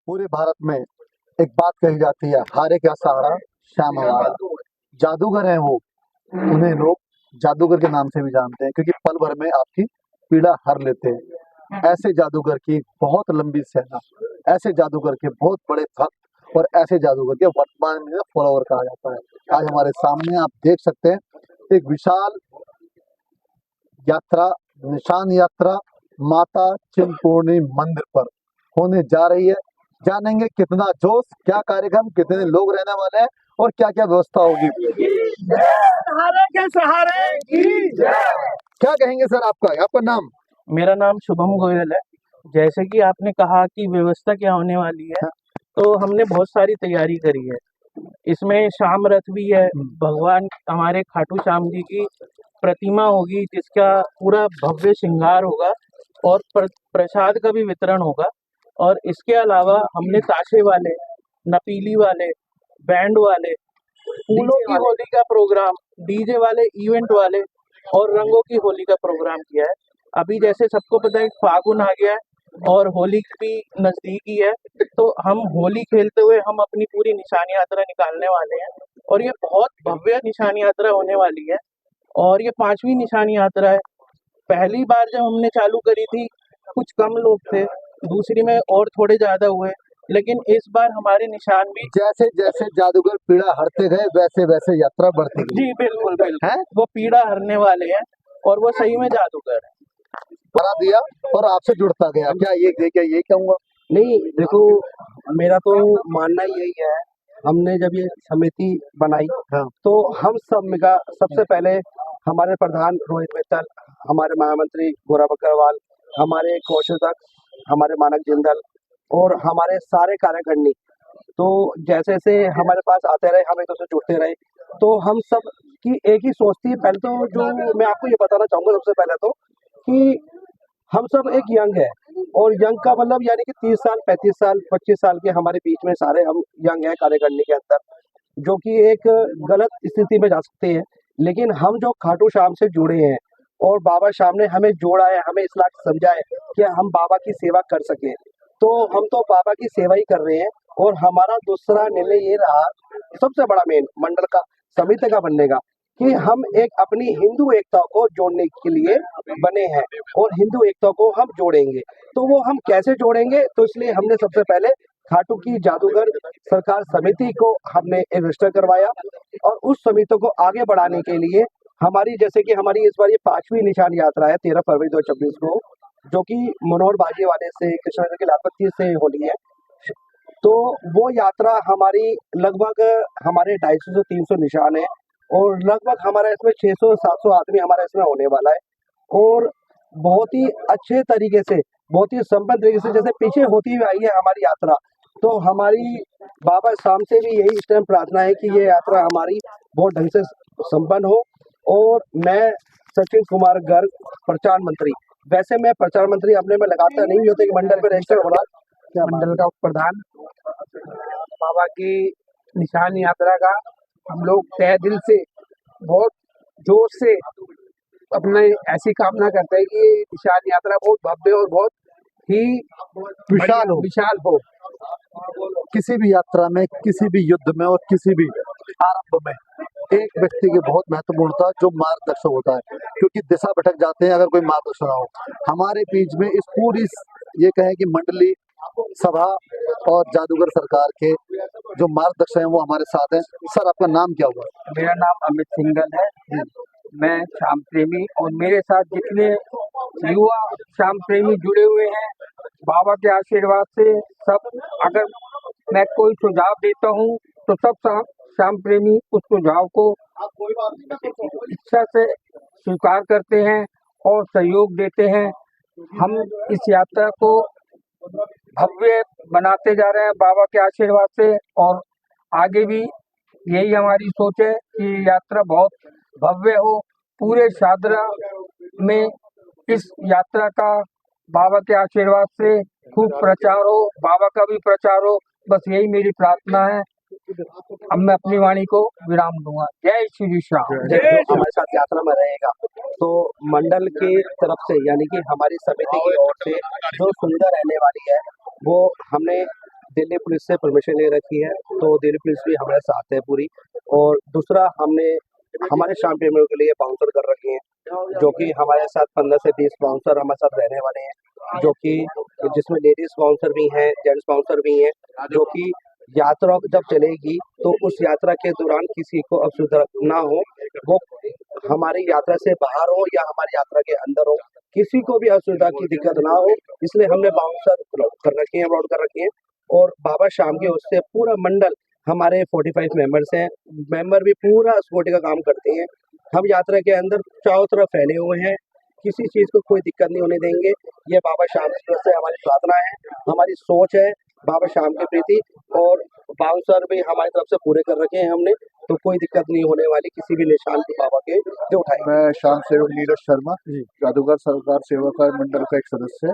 पूरे भारत में एक बात कही जाती है, हारे का सहारा श्याम हमारा। जादूगर हैं वो, उन्हें लोग जादूगर के नाम से भी जानते हैं क्योंकि पल भर में आपकी पीड़ा हर लेते हैं। ऐसे जादूगर की बहुत लंबी सेना, ऐसे जादूगर के बहुत बड़े भक्त और ऐसे जादूगर के वर्तमान में फॉलोवर कहा जाता है। आज हमारे सामने आप देख सकते हैं एक विशाल यात्रा, निशान यात्रा माता चिंतपूर्णी मंदिर पर होने जा रही है। जानेंगे कितना जोश, क्या कार्यक्रम, कितने लोग रहने वाले हैं और क्या क्या व्यवस्था होगी। सहारे के सहारे की जय। क्या कहेंगे सर आपका नाम? मेरा नाम शुभम गोयल है। जैसे कि आपने कहा कि व्यवस्था क्या होने वाली है, तो हमने बहुत सारी तैयारी करी है। इसमें शाम रथ भी है, भगवान हमारे खाटू श्याम जी की प्रतिमा होगी जिसका पूरा भव्य श्रृंगार होगा और प्रसाद का भी वितरण होगा। और इसके अलावा हमने ताशे वाले, नपीली वाले, बैंड वाले, फूलों की होली का प्रोग्राम, डीजे वाले, इवेंट वाले और रंगों की होली का प्रोग्राम किया है। अभी जैसे सबको पता है फागुन आ गया है और होली भी नजदीक ही है, तो हम होली खेलते हुए हम अपनी पूरी निशान यात्रा निकालने वाले हैं और ये बहुत भव्य निशान यात्रा होने वाली है। और ये 5वीं निशान यात्रा है। पहली बार जब हमने चालू करी थी कुछ कम लोग थे, दूसरी में और थोड़े ज्यादा हुए, लेकिन इस बार हमारे निशान भी जैसे जैसे जादूगर पीड़ा हरते गए वैसे वैसे यात्रा बढ़ती गई। जी बिल्कुल बिल्कुल है वो पीड़ा हरने वाले हैं और वो सही में जादूगर है। बना दिया और आपसे जुड़ता गया। क्या ये कहूँगा? नहीं, देखो, मेरा तो मानना यही है, हमने जब ये समिति बनाई हाँ। तो हम सब का सबसे पहले हमारे प्रधान रोहित मित्तल, हमारे महामंत्री गौरव अग्रवाल, हमारे कोषाध्यक्ष हमारे मानक जिंदल और हमारे सारे कार्यकारिणी, तो जैसे जैसे हमारे पास आते रहे, हम एक दूसरे जुड़ते रहे, तो हम सब की एक ही सोच थी। पहले तो जो मैं आपको ये बताना चाहूँगा सबसे पहले तो कि हम सब एक यंग है, और यंग का मतलब यानी कि 30 साल, 35 साल, 25 साल के हमारे बीच में सारे हम यंग हैं कार्यकारिणी के अंदर, जो कि एक गलत स्थिति में जा सकते हैं। लेकिन हम जो खाटू श्याम से जुड़े हैं और बाबा श्याम ने हमें जोड़ा है, हमें इस लायक समझा है कि हम बाबा की सेवा कर सकें, तो हम तो बाबा की सेवा ही कर रहे हैं। और हमारा दूसरा निर्णय ये रहा, सबसे बड़ा मेन मंडल का, समिति का बनने का, कि हम एक अपनी हिंदू एकता को जोड़ने के लिए बने हैं और हिंदू एकता को हम जोड़ेंगे। तो वो हम कैसे जोड़ेंगे, तो इसलिए हमने सबसे पहले खाटू की जादूगर सरकार समिति को हमने रजिस्टर करवाया और उस समिति को आगे बढ़ाने के लिए हमारी, जैसे कि हमारी इस बार ये 5वीं निशान यात्रा है 13 फरवरी 2026 को, जो कि मनोहर बाजी वाले से कृष्णनगर की लालपत्ती से होनी है। तो वो यात्रा हमारी लगभग हमारे 250 से 300 निशान है और लगभग हमारा इसमें 600-700 आदमी हमारा इसमें होने वाला है। और बहुत ही अच्छे तरीके से, बहुत ही संपन्न तरीके से जैसे पीछे होती हुई आई है हमारी यात्रा, तो हमारी बाबा श्याम से भी यही इस टाइम प्रार्थना है कि ये यात्रा हमारी बहुत ढंग से संपन्न हो। और मैं सचिन कुमार गर्ग, प्रचार मंत्री, वैसे मैं प्रचार मंत्री अपने में लगाता नहीं होता कि मंडल में रजिस्टर होना, मंडल का प्रधान, बाबा की निशान यात्रा का हम लोग तहे दिल से बहुत जोश से अपने ऐसी कामना करते हैं कि ये निशान यात्रा बहुत भव्य और बहुत ही विशाल हो। किसी भी यात्रा में, किसी भी युद्ध में और किसी भी आरंभ में एक व्यक्ति की बहुत महत्वपूर्णता जो मार्गदर्शक होता है, क्योंकि दिशा भटक जाते हैं अगर कोई मार्गदर्शन ना हो। हमारे बीच में इस पूरी ये कहें कि मंडली सभा और जादूगर सरकार के जो मार्गदर्शक हैं वो हमारे साथ हैं। सर आपका नाम क्या हुआ? मेरा नाम अमित सिंगल है, मैं श्याम प्रेमी, और मेरे साथ जितने युवा श्याम प्रेमी जुड़े हुए हैं बाबा के आशीर्वाद से, सब, अगर मैं कोई सुझाव देता हूँ तो सब श्याम प्रेमी उस सुझाव को इच्छा से स्वीकार करते हैं और सहयोग देते हैं। हम इस यात्रा को भव्य बनाते जा रहे हैं बाबा के आशीर्वाद से, और आगे भी यही हमारी सोच है कि यात्रा बहुत भव्य हो, पूरे शादरा में इस यात्रा का बाबा के आशीर्वाद से खूब प्रचार हो, बाबा का भी प्रचार हो, बस यही मेरी प्रार्थना है। अब मैं अपनी वाणी को विराम दूंगा। जय श्री श्याम। हमारे साथ यात्रा में रहेगा तो मंडल की तरफ से, यानी कि हमारी समिति की ओर से जो सुविधा रहने वाली है वो हमने दिल्ली पुलिस से परमिशन ले रखी है, तो दिल्ली पुलिस भी हमारे साथ है पूरी। और दूसरा, हमने हमारे शाम प्रेमियों के लिए बाउंसर कर रखे हैं, जो कि हमारे साथ 15 से 20 बाउंसर हमारे साथ रहने वाले हैं, जो कि जिसमें लेडीज बाउंसर भी हैं, जेंट्स बाउंसर भी हैं, जो कि यात्रा जब चलेगी तो उस यात्रा के दौरान किसी को असुविधा ना हो, वो हमारी यात्रा से बाहर हो या हमारी यात्रा के अंदर हो, किसी को भी असुविधा की दिक्कत ना हो, इसलिए हमने बाउंसर कर रखे हैं, अपलोड कर रखे हैं। और बाबा शाम की ओर से पूरा मंडल, हमारे 45 मेंबर्स हैं, मेंबर भी पूरा सिक्योरिटी का काम करते हैं। हम यात्रा के अंदर चारों तरफ फैले हुए हैं, किसी चीज़ को कोई दिक्कत नहीं होने देंगे। ये बाबा शाम की तरफ से हमारी प्रार्थना है, हमारी सोच है बाबा शाम के प्रति। और बाउंसर भी हमारी तरफ से पूरे कर रखे हैं हमने, तो कोई दिक्कत नहीं होने वाली किसी भी निशान के बाबा के जो उठाए। मैं शाम सेवक नीरज शर्मा, जादूगर सरकार सेवक मंडल का एक सदस्य,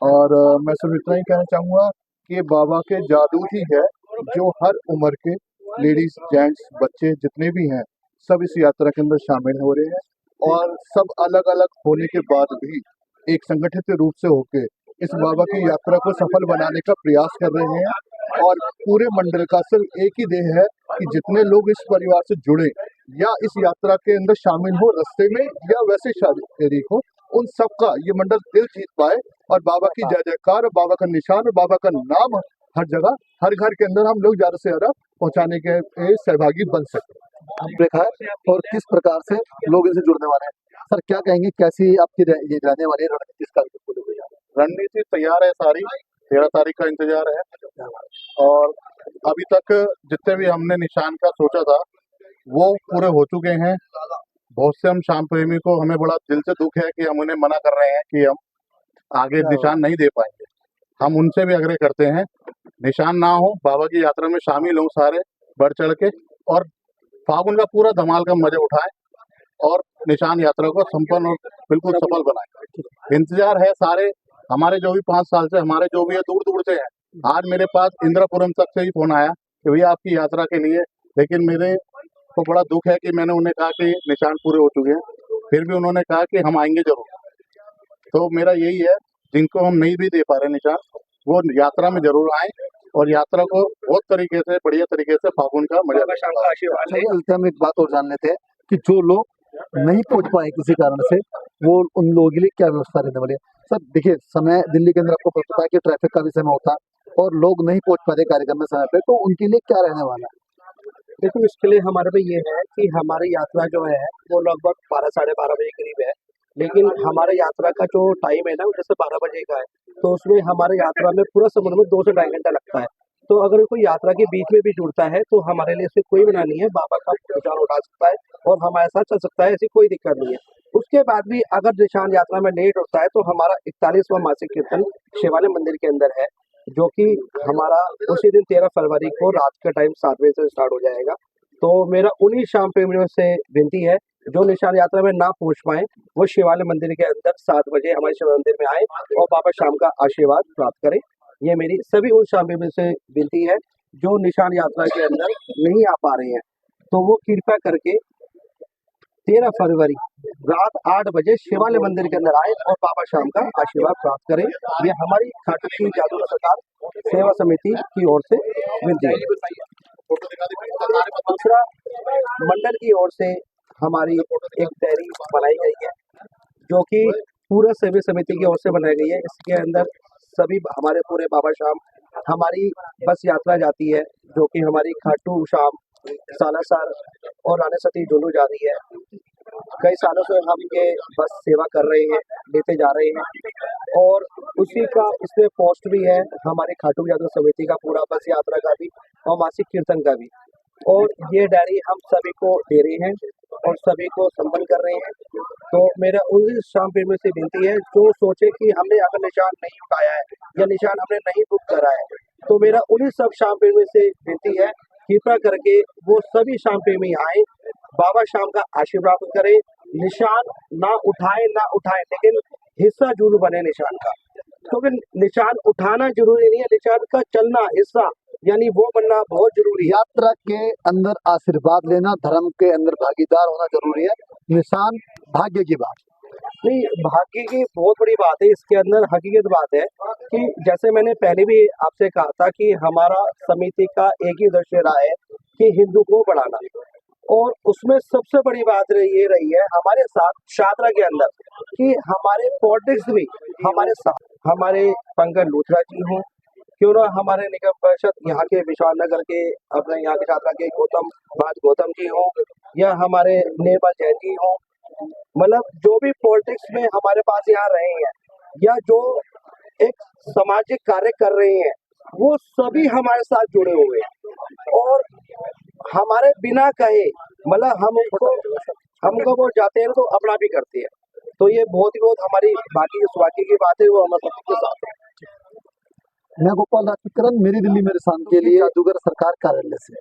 और मैं सिर्फ इतना ही कहना चाहूँगा कि बाबा के जादू ही है जो हर उम्र के लेडीज, जेंट्स, बच्चे जितने भी हैं सब इस यात्रा के अंदर शामिल हो रहे हैं, और सब अलग अलग होने के बाद भी एक संगठित रूप से होके इस बाबा की यात्रा को सफल बनाने का प्रयास कर रहे हैं। और पूरे मंडल का सिर्फ एक ही ध्येय है कि जितने लोग इस परिवार से जुड़े या इस यात्रा के अंदर शामिल हो, रास्ते में या वैसे शरीक हो, उन सबका ये मंडल दिल जीत पाए और बाबा की जय जयकार, बाबा का निशान और बाबा का नाम हर जगह, हर घर के अंदर हम लोग ज्यादा से ज्यादा पहुंचाने के सहभागी बन सके। देखा है और किस प्रकार से लोग इनसे जुड़ने वाले हैं। सर क्या कहेंगे, कैसी आपकी ये रहने वाली रणनीति इस कार्यक्रम को लेकर? रणनीति तैयार है सारी, 13 तारीख का इंतजार है, और अभी तक जितने भी हमने निशान का सोचा था वो पूरे हो चुके हैं। बहुत से हम शाम प्रेमी को, हमें बड़ा दिल से दुख है कि हम उन्हें मना कर रहे हैं कि हम आगे निशान नहीं दे पाएंगे। हम उनसे भी आग्रह करते हैं निशान ना हो, बाबा की यात्रा में शामिल हों सारे बढ़ चढ़ के, और फागुन का पूरा धमाल का मजा उठाएं और निशान यात्रा को संपन्न और बिल्कुल सफल बनाएं। इंतजार है सारे हमारे, जो भी 5 साल से हमारे जो भी है दूर दूर से हैं। आज मेरे पास इंद्रपुरम तक से ही फोन आया कि भैया आपकी यात्रा के लिए, लेकिन मेरे को बड़ा दुख है कि मैंने उन्हें कहा कि निशान पूरे हो चुके हैं, फिर भी उन्होंने कहा कि हम आएंगे जरूर। तो मेरा यही है, जिनको हम नहीं भी दे पा रहे निशान, वो यात्रा में जरूर आए और यात्रा को बहुत तरीके से, बढ़िया तरीके से फागुन का मजा चलिए हम एक बात और जान लेते हैं कि जो लोग नहीं पहुंच पाए किसी कारण से, वो उन लोगों के लिए क्या व्यवस्था रहने वाली है? सर देखिए, समय दिल्ली के अंदर आपको पता है कि ट्रैफिक का भी समय होता है और लोग नहीं पहुंच पाते कार्यक्रम में समय पे, तो उनके लिए क्या रहने वाला है? देखो, इसके लिए हमारे पे ये है कि हमारी यात्रा जो है वो लगभग 12 साढ़े 12 बजे करीब है, लेकिन हमारे यात्रा का जो टाइम है ना, वो जैसे 12 बजे का है, तो उसमें हमारे यात्रा में पूरा समुद्र में 2 से 2.5 घंटा लगता है। तो अगर कोई यात्रा के बीच में भी जुड़ता है तो हमारे लिए इससे कोई मना नहीं है, बाबा का निशान उठा सकता है और हमारे साथ चल सकता है, ऐसी कोई दिक्कत नहीं है। उसके बाद भी अगर निशान यात्रा में लेट होता है तो हमारा 41वां मासिक कीर्तन शिवालय मंदिर के अंदर है, जो कि हमारा उसी दिन 13 फरवरी को रात का टाइम 7 बजे से स्टार्ट हो जाएगा। तो मेरा उन्हीं शाम प्रेमियों से विनती है, जो निशान यात्रा में ना पहुंच पाए वो शिवालय मंदिर के अंदर 7 बजे हमारे शिव मंदिर में आए और बाबा शाम का आशीर्वाद प्राप्त करें। ये मेरी सभी उन शाम प्रेमियों से विनती है जो निशान यात्रा के अंदर नहीं आ पा रहे हैं, तो वो कृपया करके 13 फरवरी रात 8 बजे शिवालय मंदिर के अंदर आए और बाबा शाम का आशीर्वाद प्राप्त करें। ये हमारी खाटू श्री जादूगर सरकार सेवा समिति की ओर से विनती है। दूसरा, मंडल की ओर से हमारी एक डायरी बनाई गई है, जो कि पूरा सेवा समिति की ओर से बनाई गई है। इसके अंदर सभी हमारे पूरे बाबा शाम, हमारी बस यात्रा जाती है जो कि हमारी खाटू शाम, सालासर और रानी सती डोलू जा रही है। कई सालों से हम ये बस सेवा कर रहे हैं, लेते जा रहे हैं, और उसी का इसमें पोस्ट भी है हमारे खाटू यादव समिति का, पूरा बस यात्रा का भी और मासिक कीर्तन का भी। और ये डायरी हम सभी को दे रहे हैं और सभी को संपन्न कर रहे हैं। तो मेरा उन शाम प्रेमियों से विनती है जो सोचे कि हमने अगर निशान नहीं उठाया है या निशान हमने नहीं बुक करा है, तो मेरा उन्हीं सब शाम प्रेमियों से विनती है, कृपया करके वो सभी शाम प्रेमी आए, बाबा शाम का आशीर्वाद करें, निशान ना उठाए लेकिन हिस्सा जरूर बने निशान का, क्योंकि निशान उठाना जरूरी नहीं है, निशान का चलना हिस्सा यानी वो बनना बहुत जरूरी है। यात्रा के अंदर आशीर्वाद लेना, धर्म के अंदर भागीदार होना जरूरी है। निशान भाग्य की बात। नहीं, भाग्य की बहुत बड़ी बात है इसके अंदर। हकीकत बात है कि जैसे मैंने पहले भी आपसे कहा था कि हमारा समिति का एक ही उद्देश्य रहा है कि हिंदू को बढ़ाना, और उसमें सबसे बड़ी बात ये रही है हमारे साथ शादरा के अंदर कि हमारे पॉलिटिक्स भी हमारे साथ, हमारे पंकज लूथरा जी हों, क्यों ना हमारे निगम परिषद यहाँ के विशालनगर के अपने यहाँ के शादरा के गौतम जी हों, या हमारे निर्मल जैन जी हों, मतलब जो भी पॉलिटिक्स में हमारे पास यहाँ रहे हैं या जो एक सामाजिक कार्य कर रहे हैं, वो सभी हमारे साथ जुड़े हुए हैं और हमारे बिना कहे मतलब हमको वो जाते हैं तो अपना भी करते हैं। तो ये बहुत हमारी बाकी सौभाग्य की बात है, वो हमारे सबके साथ है। मैं गोपाल राजपूत, मेरी दिल्ली मेरे शान के लिए जादूगर सरकार कार्यालय से।